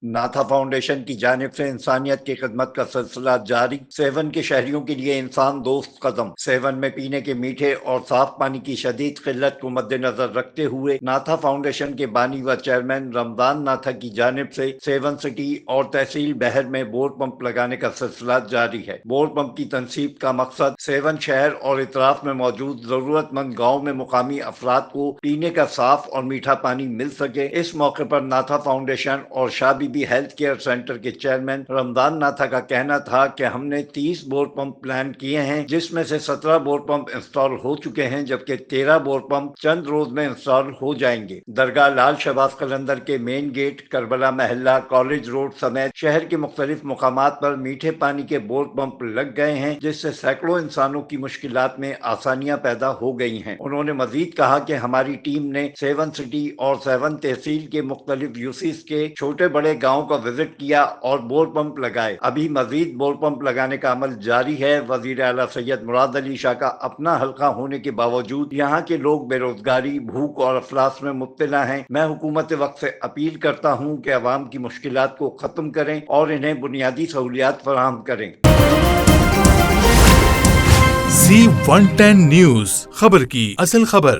नाथा फाउंडेशन की जानिब से इंसानियत की खिदमत का सिलसिला जारी। सेवन के शहरियों के लिए इंसान दोस्त कदम। सेवन में पीने के मीठे और साफ पानी की शदीद किल्लत को मद्देनजर रखते हुए नाथा फाउंडेशन के बानी व चेयरमैन रमजान नाथा की जानिब से सेवन सिटी और तहसील बहर में बोर पंप लगाने का सिलसिला जारी है। बोर पंप की तनसीब का मकसद सेवन शहर और इतराफ में मौजूद जरूरतमंद गाँव में मुकामी अफराद को पीने का साफ और मीठा पानी मिल सके। इस मौके पर नाथा फाउंडेशन और शाह बीबी हेल्थ केयर सेंटर के चेयरमैन रमजान नाथा का कहना था कि हमने 30 बोर पंप प्लान किए हैं, जिसमें से 17 बोर पंप इंस्टॉल हो चुके हैं, जबकि 13 बोर पंप चंद रोज में इंस्टॉल हो जाएंगे। दरगाह लाल शहबाज कलंदर के मेन गेट, करबला महल्ला, कॉलेज रोड समेत शहर के मुख्तलिफ मुकामात पर मीठे पानी के बोर पंप लग गए हैं, जिससे सैकड़ों इंसानों की मुश्किलात में आसानियां पैदा हो गई हैं। उन्होंने मजीद कहा कि हमारी टीम ने सेवन सिटी और सेवन तहसील के मुख्तलिफ यूसीज के छोटे बड़े गाँव का विजिट किया और बोर पंप लगाए। अभी मजीद बोर पंप लगाने का अमल जारी है। वजीर आला सैयद मुराद अली शाह का अपना हल्का होने के बावजूद यहाँ के लोग बेरोजगारी, भूख और अफलास में मुब्तला हैं। मैं हुकूमत वक्त से अपील करता हूँ कि अवाम की मुश्किलात को खत्म करें और इन्हें बुनियादी सहूलियात फराहम करें। Z110 न्यूज, खबर की असल खबर।